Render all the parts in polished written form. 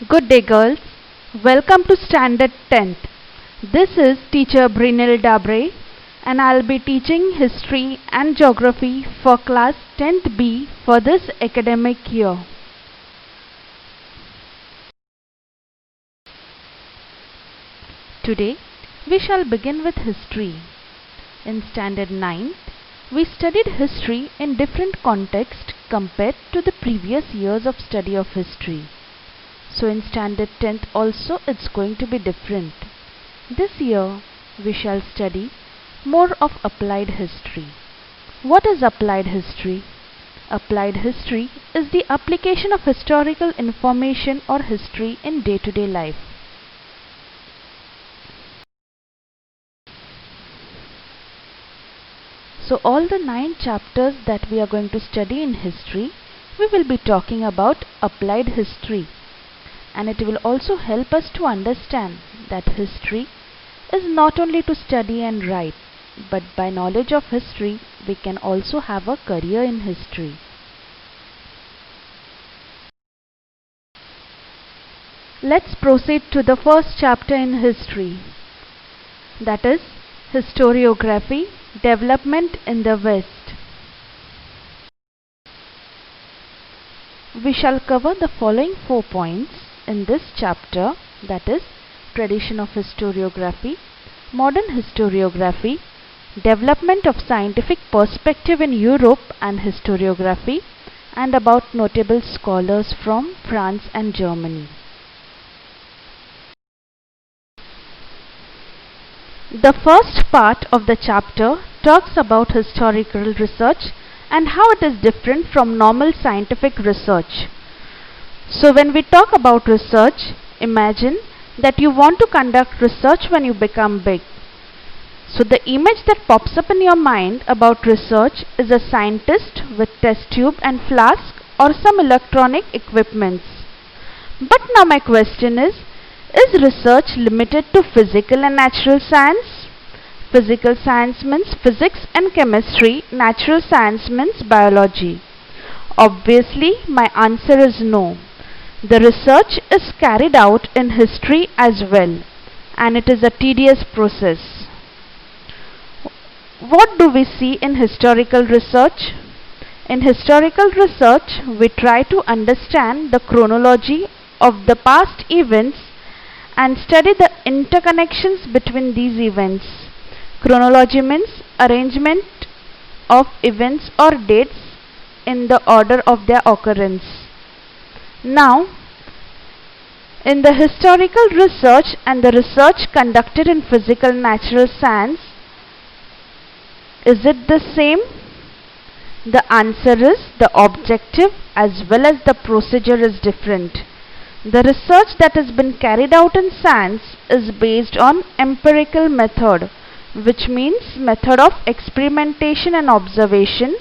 Good day girls. Welcome to Standard 10th. This is teacher Brynel Dabre and I'll be teaching history and geography for class 10th B for this academic year. Today we shall begin with history. In Standard 9th, we studied history in different contexts compared to the previous years of study of history. So in Standard 10th also it's going to be different. This year we shall study more of applied history. What is applied history? Applied history is the application of historical information or history in day-to-day life. So all the 9 chapters that we are going to study in history, we will be talking about applied history. And it will also help us to understand that history is not only to study and write, but by knowledge of history, we can also have a career in history. Let's proceed to the first chapter in history, that is Historiography, Development in the West. We shall cover the following 4 points in this chapter, that is tradition of historiography, modern historiography, development of scientific perspective in Europe and historiography, and about notable scholars from France and Germany. The first part of the chapter talks about historical research and how it is different from normal scientific research. So when we talk about research, imagine that you want to conduct research when you become big. So the image that pops up in your mind about research is a scientist with test tube and flask or some electronic equipments. But now my question is research limited to physical and natural science? Physical science means physics and chemistry, natural science means biology. Obviously, my answer is no. The research is carried out in history as well, and it is a tedious process. What do we see in historical research? In historical research, we try to understand the chronology of the past events and study the interconnections between these events. Chronology means arrangement of events or dates in the order of their occurrence. Now, in the historical research and the research conducted in physical and natural science, is it the same? The answer is the objective as well as the procedure is different. The research that has been carried out in science is based on empirical method, which means method of experimentation and observation,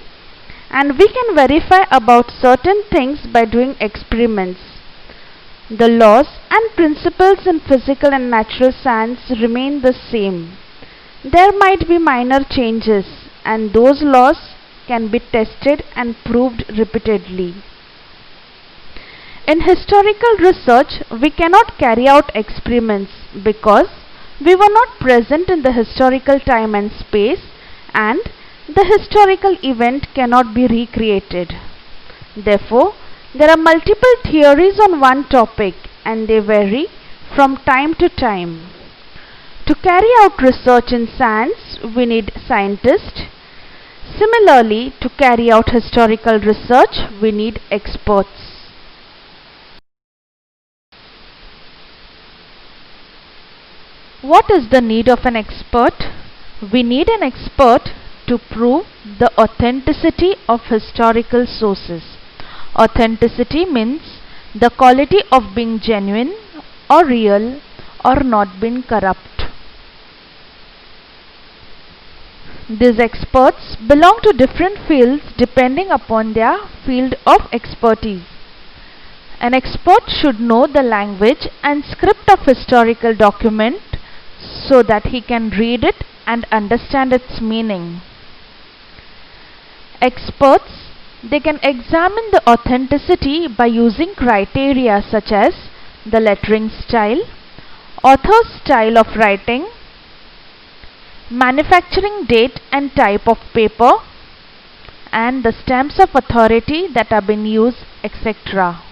and we can verify about certain things by doing experiments. The laws and principles in physical and natural science remain the same. There might be minor changes, and those laws can be tested and proved repeatedly. In historical research, we cannot carry out experiments because we were not present in the historical time and space, and the historical event cannot be recreated. Therefore, there are multiple theories on one topic and they vary from time to time. To carry out research in science, we need scientists. Similarly, to carry out historical research, we need experts. What is the need of an expert? We need an expert to prove the authenticity of historical sources. Authenticity means the quality of being genuine or real or not being corrupt. These experts belong to different fields depending upon their field of expertise. An expert should know the language and script of historical document so that he can read it and understand its meaning. Experts, they can examine the authenticity by using criteria such as the lettering style, author's style of writing, manufacturing date and type of paper, and the stamps of authority that have been used, etc.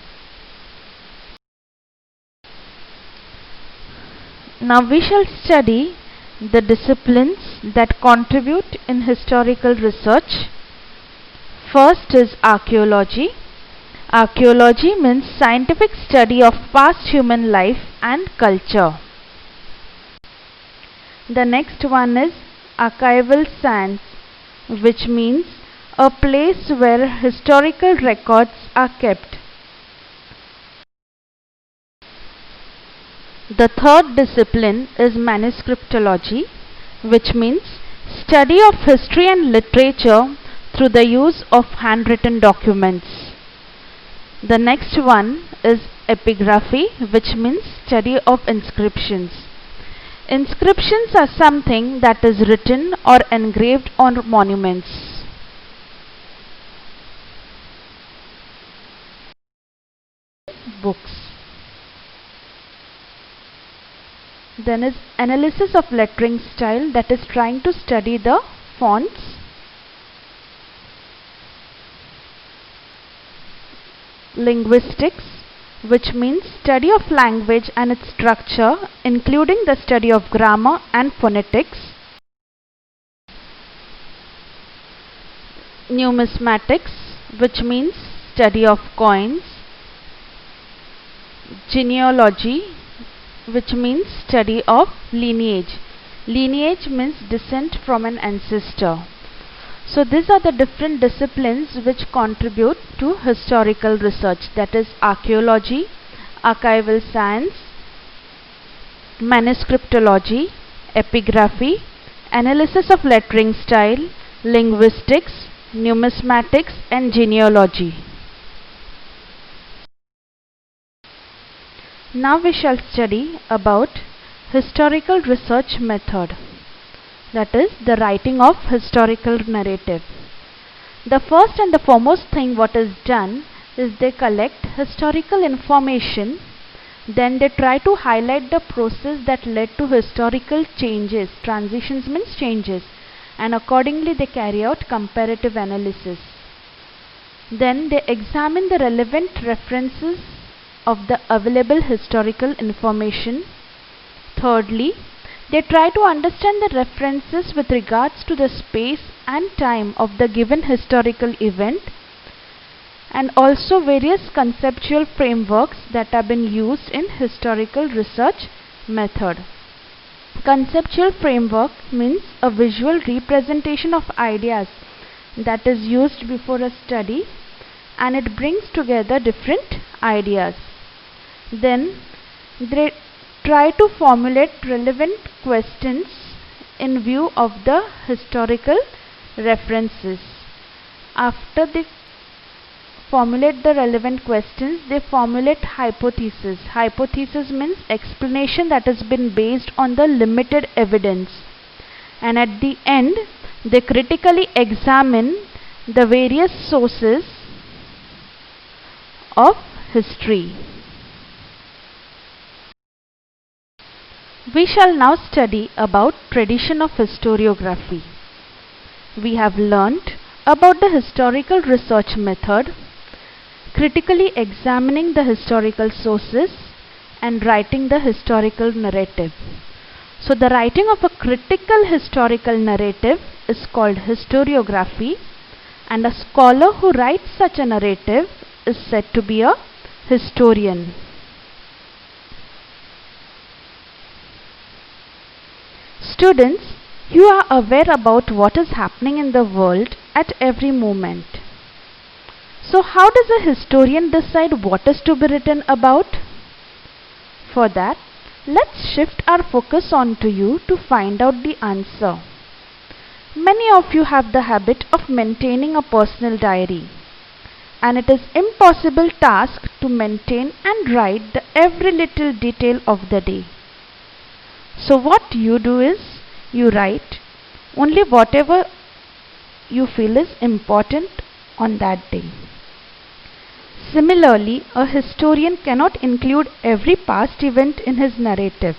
Now we shall study the disciplines that contribute in historical research. First is archaeology. Archaeology means scientific study of past human life and culture. The next one is archival science, which means a place where historical records are kept. The third discipline is manuscriptology, which means study of history and literature through the use of handwritten documents. The next one is epigraphy, which means study of inscriptions. Inscriptions are something that is written or engraved on monuments. Books. Then is analysis of lettering style, that is trying to study the fonts. Linguistics, which means study of language and its structure, including the study of grammar and phonetics. Numismatics, which means study of coins. Genealogy, which means study of lineage. Lineage means descent from an ancestor. So these are the different disciplines which contribute to historical research, that is archaeology, archival science, manuscriptology, epigraphy, analysis of lettering style, linguistics, numismatics, and genealogy. Now we shall study about historical research method, that is the writing of historical narrative. The first and the foremost thing what is done is they collect historical information, then they try to highlight the process that led to historical changes. Transitions means changes, and accordingly they carry out comparative analysis. Then they examine the relevant references of the available historical information. Thirdly, they try to understand the references with regards to the space and time of the given historical event, and also various conceptual frameworks that have been used in historical research method. Conceptual framework means a visual representation of ideas that is used before a study, and it brings together different ideas. Then they try to formulate relevant questions in view of the historical references. After they formulate the relevant questions, they formulate hypothesis. Hypothesis means explanation that has been based on the limited evidence. And at the end, they critically examine the various sources of history. We shall now study about tradition of historiography. We have learnt about the historical research method, critically examining the historical sources, and writing the historical narrative. So the writing of a critical historical narrative is called historiography, and a scholar who writes such a narrative is said to be a historian. Students, you are aware about what is happening in the world at every moment. So how does a historian decide what is to be written about? For that, let's shift our focus onto you to find out the answer. Many of you have the habit of maintaining a personal diary, and it is impossible task to maintain and write the every little detail of the day. So what you do is, you write only whatever you feel is important on that day. Similarly, a historian cannot include every past event in his narrative.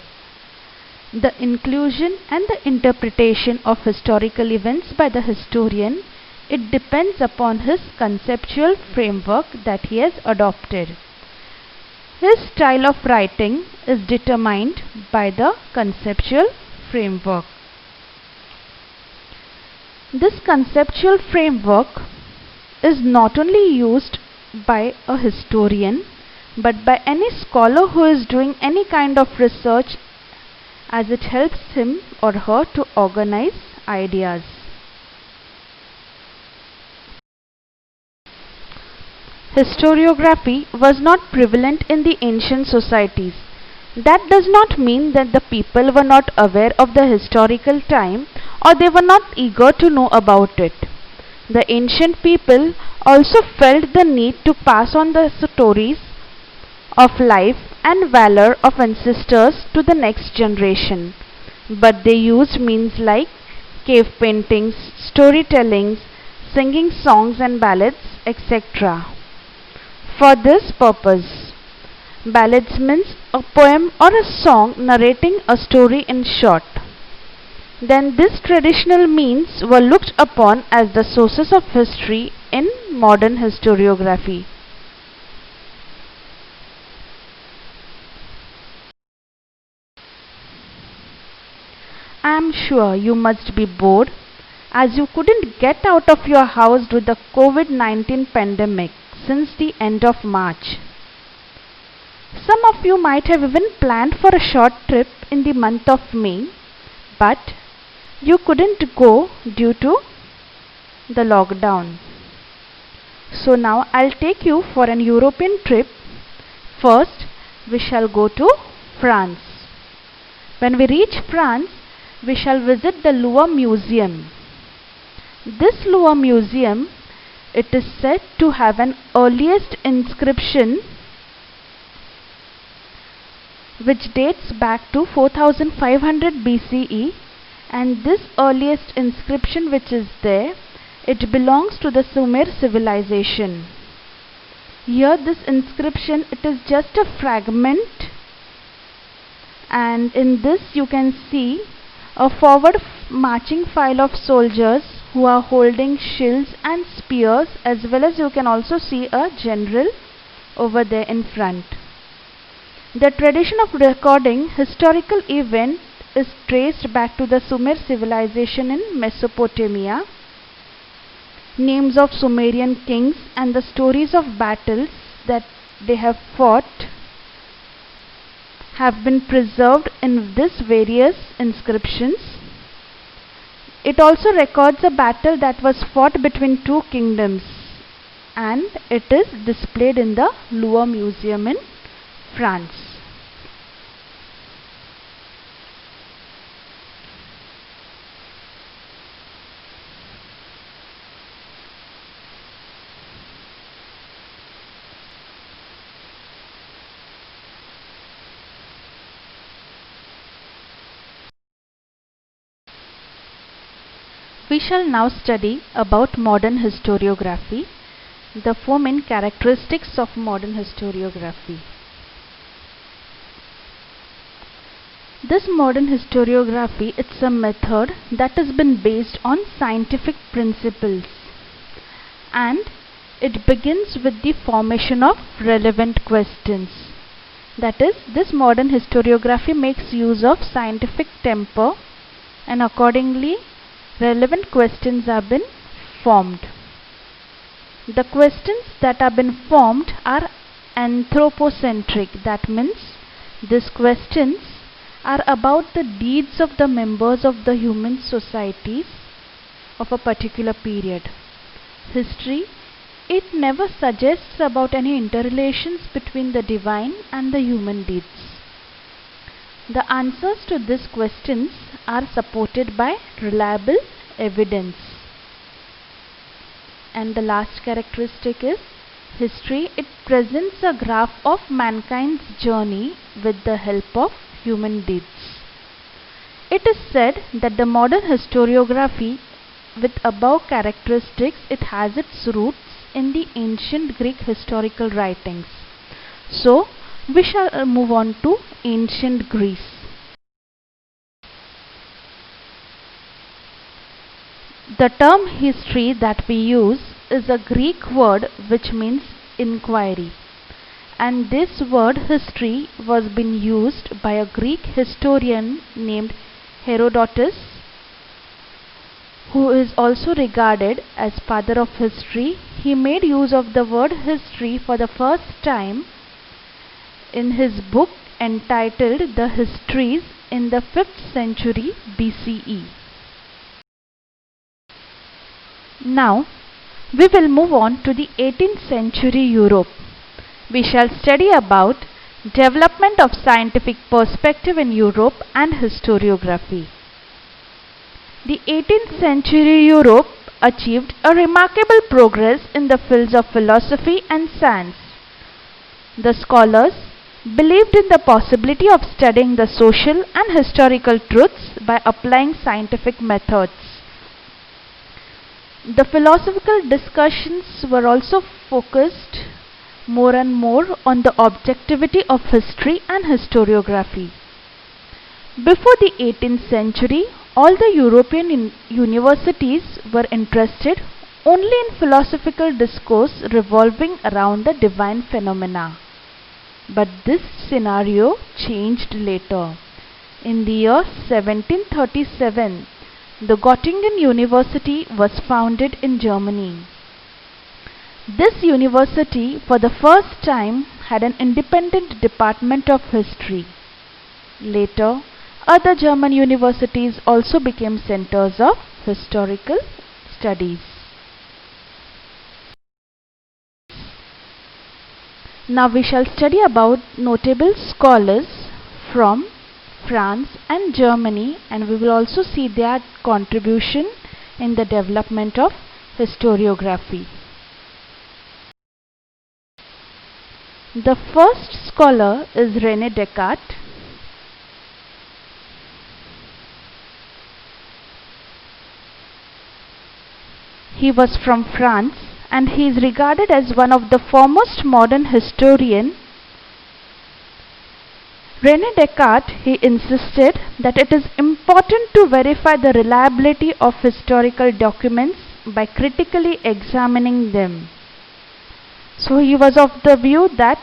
The inclusion and the interpretation of historical events by the historian, it depends upon his conceptual framework that he has adopted. His style of writing is determined by the conceptual framework. This conceptual framework is not only used by a historian but by any scholar who is doing any kind of research, as it helps him or her to organize ideas. Historiography was not prevalent in the ancient societies. That does not mean that the people were not aware of the historical time or they were not eager to know about it. The ancient people also felt the need to pass on the stories of life and valor of ancestors to the next generation. But they used means like cave paintings, storytellings, singing songs and ballads, etc. For this purpose, ballads means a poem or a song narrating a story in short. Then these traditional means were looked upon as the sources of history in modern historiography. I am sure you must be bored as you couldn't get out of your house with the COVID-19 pandemic since the end of March. Some of you might have even planned for a short trip in the month of May, but you couldn't go due to the lockdown. So now I'll take you for an European trip. First, we shall go to France. When we reach France, we shall visit the Louvre Museum. This Louvre Museum, it is said to have an earliest inscription which dates back to 4500 BCE, and this earliest inscription which is there, it belongs to the Sumer civilization. Here this inscription, it is just a fragment, and in this you can see a forward marching file of soldiers who are holding shields and spears, as well as you can also see a general over there in front. The tradition of recording historical events is traced back to the Sumer civilization in Mesopotamia. Names of Sumerian kings and the stories of battles that they have fought have been preserved in these various inscriptions. It also records a battle that was fought between two kingdoms, and it is displayed in the Louvre Museum in France. We shall now study about modern historiography, the four main characteristics of modern historiography. This modern historiography, it's a method that has been based on scientific principles, and it begins with the formation of relevant questions. That is, this modern historiography makes use of scientific temper, and accordingly relevant questions have been formed. The questions that have been formed are anthropocentric. That means these questions are about the deeds of the members of the human societies of a particular period. History, it never suggests about any interrelations between the divine and the human deeds. The answers to these questions are supported by reliable evidence. And the last characteristic is history. It presents a graph of mankind's journey with the help of human deeds. It is said that the modern historiography with above characteristics, it has its roots in the ancient Greek historical writings. So, we shall move on to ancient Greece. The term history that we use is a Greek word which means inquiry, and this word history was being used by a Greek historian named Herodotus, who is also regarded as father of history. He made use of the word history for the first time in his book entitled The Histories in the 5th century BCE. Now, we will move on to the 18th century Europe. We shall study about development of scientific perspective in Europe and historiography. The 18th century Europe achieved a remarkable progress in the fields of philosophy and science. The scholars believed in the possibility of studying the social and historical truths by applying scientific methods. The philosophical discussions were also focused more and more on the objectivity of history and historiography. Before the 18th century, all the European universities were interested only in philosophical discourse revolving around the divine phenomena. But this scenario changed later. In the year 1737, the Göttingen University was founded in Germany. This university for the first time had an independent department of history. Later, other German universities also became centers of historical studies. Now we shall study about notable scholars from France and Germany, and we will also see their contribution in the development of historiography. The first scholar is Rene Descartes. He was from France and he is regarded as one of the foremost modern historians. Rene Descartes, he insisted that it is important to verify the reliability of historical documents by critically examining them. So he was of the view that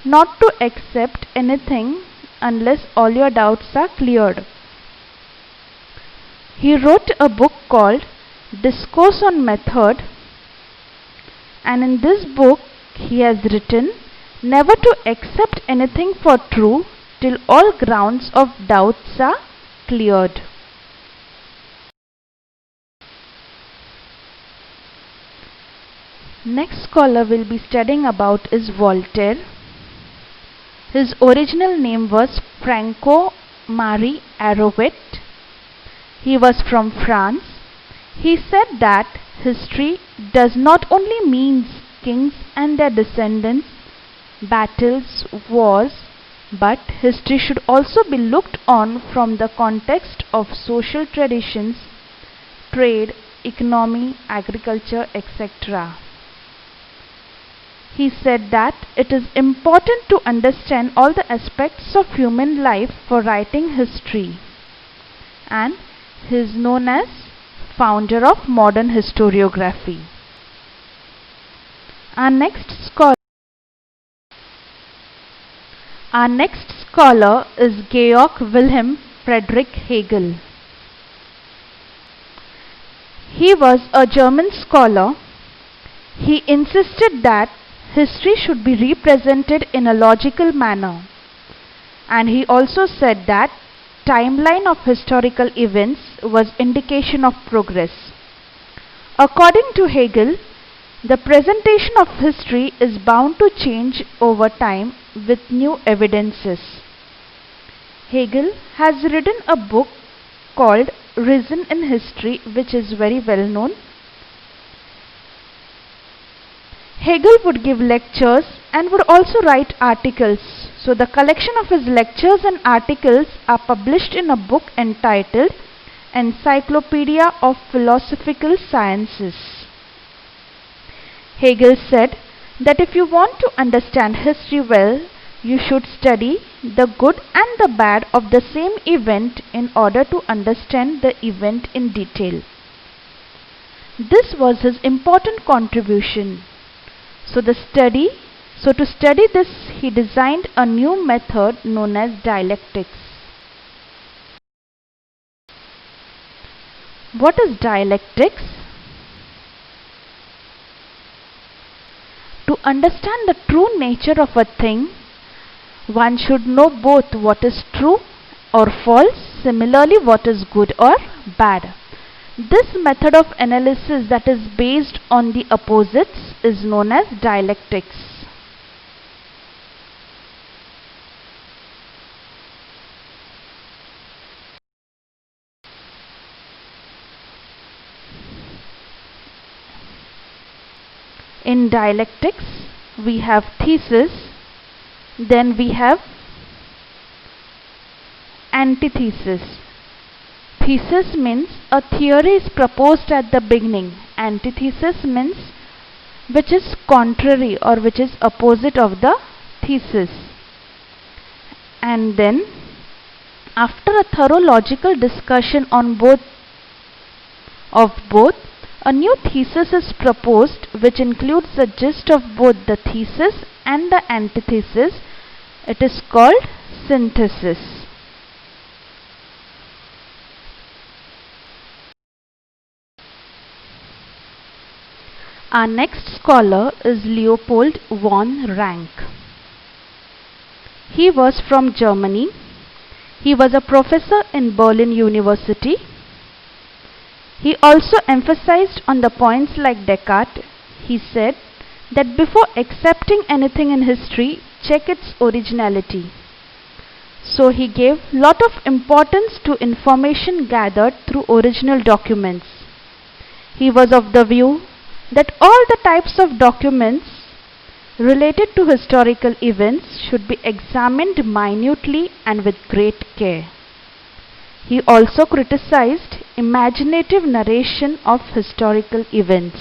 not to accept anything unless all your doubts are cleared. He wrote a book called Discourse on Method, and in this book he has written never to accept anything for true till all grounds of doubts are cleared. Next scholar we'll be studying about is Voltaire. His original name was Franco-Marie Arouet. He was from France. He said that history does not only mean kings and their descendants, battles, wars, but history should also be looked on from the context of social traditions, trade, economy, agriculture, etc. He said that it is important to understand all the aspects of human life for writing history, and he is known as founder of modern historiography. Our next scholar is Georg Wilhelm Friedrich Hegel. He was a German scholar. He insisted that history should be represented in a logical manner, and he also said that timeline of historical events was indication of progress. According to Hegel, the presentation of history is bound to change over time with new evidences. Hegel has written a book called Reason in History, which is very well known. Hegel would give lectures and would also write articles. So the collection of his lectures and articles are published in a book entitled Encyclopedia of Philosophical Sciences. Hegel said that if you want to understand history well, you should study the good and the bad of the same event in order to understand the event in detail. This was his important contribution. So to study this, he designed a new method known as dialectics. What is dialectics? To understand the true nature of a thing, one should know both what is true or false, similarly what is good or bad. This method of analysis that is based on the opposites is known as dialectics. In dialectics, we have thesis, then we have antithesis. Thesis means a theory is proposed at the beginning. Antithesis means which is contrary or which is opposite of the thesis. And then after a thorough logical discussion on both, a new thesis is proposed which includes the gist of both the thesis and the antithesis. It is called synthesis. Our next scholar is Leopold von Ranke. He was from Germany. He was a professor in Berlin University. He also emphasized on the points like Descartes. He said that before accepting anything in history, check its originality. So he gave lot of importance to information gathered through original documents. He was of the view that all the types of documents related to historical events should be examined minutely and with great care. He also criticized imaginative narration of historical events.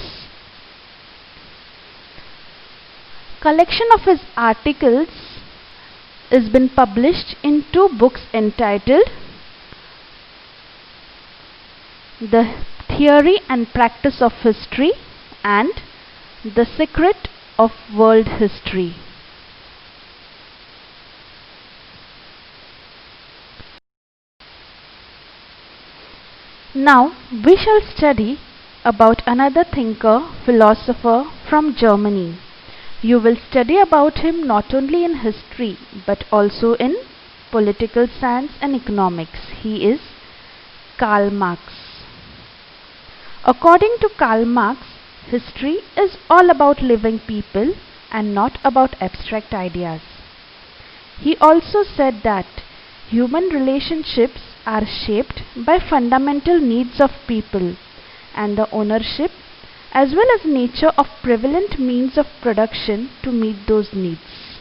Collection of his articles has been published in 2 books entitled The Theory and Practice of History and The Secret of World History. Now we shall study about another thinker, philosopher from Germany. You will study about him not only in history but also in political science and economics. He is Karl Marx. According to Karl Marx, history is all about living people and not about abstract ideas. He also said that human relationships are shaped by fundamental needs of people and the ownership as well as nature of prevalent means of production to meet those needs.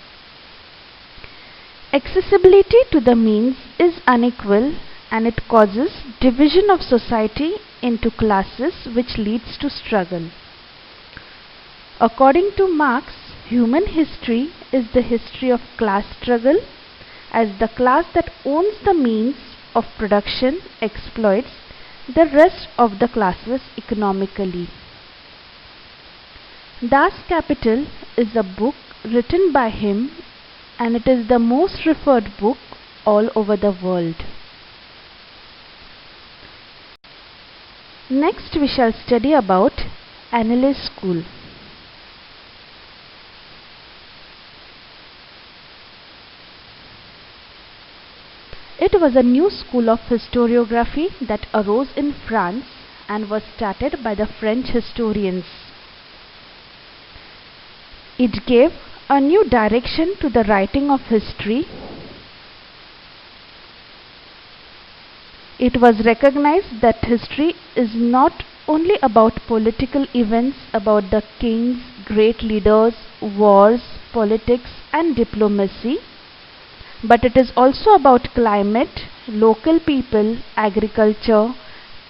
Accessibility to the means is unequal and it causes division of society into classes which leads to struggle. According to Marx, human history is the history of class struggle, as the class that owns the means of production exploits the rest of the classes economically. Das Kapital is a book written by him and it is the most referred book all over the world. Next we shall study about Analyst School. It was a new school of historiography that arose in France and was started by the French historians. It gave a new direction to the writing of history. It was recognized that history is not only about political events, about the kings, great leaders, wars, politics and diplomacy, but it is also about climate, local people, agriculture,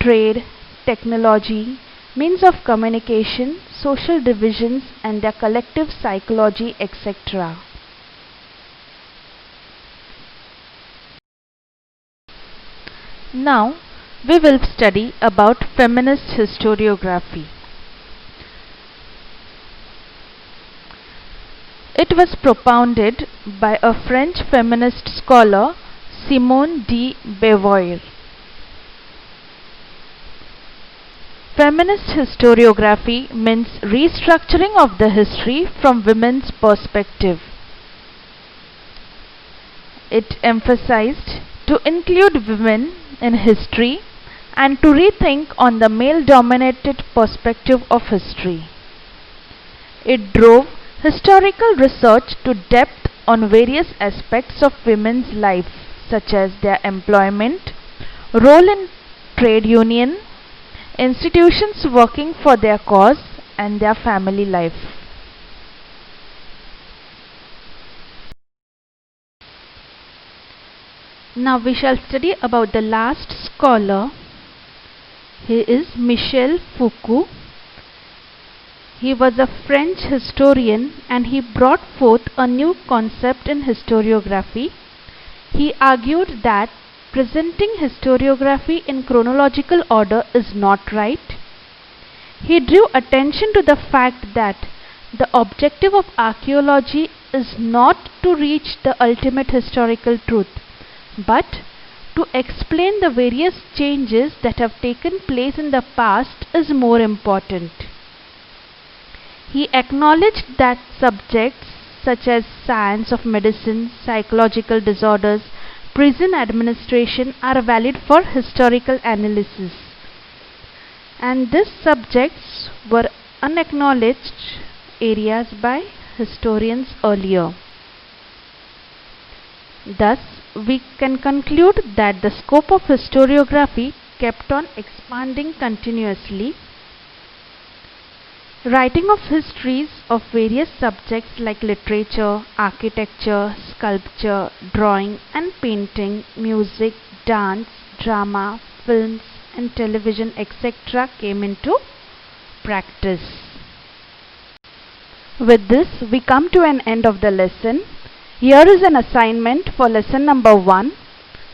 trade, technology, means of communication, social divisions and their collective psychology, etc. Now we will study about feminist historiography. It was propounded by a French feminist scholar, Simone de Beauvoir. Feminist historiography means restructuring of the history from women's perspective. It emphasized to include women in history and to rethink on the male-dominated perspective of history. It drove historical research to depth on various aspects of women's life, such as their employment, role in trade union, institutions working for their cause, and their family life. Now we shall study about the last scholar. He is Michel Foucault. He was a French historian and he brought forth a new concept in historiography. He argued that presenting historiography in chronological order is not right. He drew attention to the fact that the objective of archaeology is not to reach the ultimate historical truth, but to explain the various changes that have taken place in the past is more important. He acknowledged that subjects such as science of medicine, psychological disorders, prison administration are valid for historical analysis, and these subjects were unacknowledged areas by historians earlier. Thus, we can conclude that the scope of historiography kept on expanding continuously. Writing of histories of various subjects like literature, architecture, sculpture, drawing and painting, music, dance, drama, films and television, etc. came into practice. With this, we come to an end of the lesson. Here is an assignment for lesson number 1.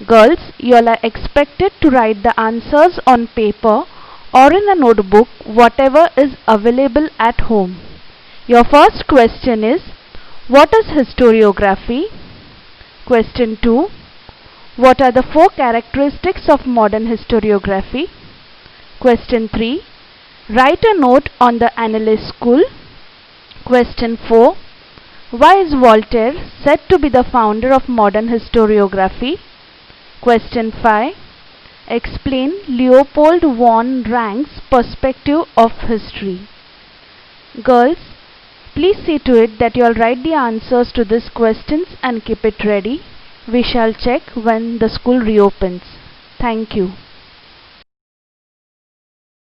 Girls, you all are expected to write the answers on paper or in a notebook, whatever is available at home. Your first question is, what is historiography? Question 2, what are the 4 characteristics of modern historiography? Question 3, write a note on the Analyst School. Question 4, why is Voltaire said to be the founder of modern historiography? Question 5, explain Leopold I Ranke's perspective of history. Girls, please see to it that you all write the answers to these questions and keep it ready. We shall check when the school reopens. Thank you.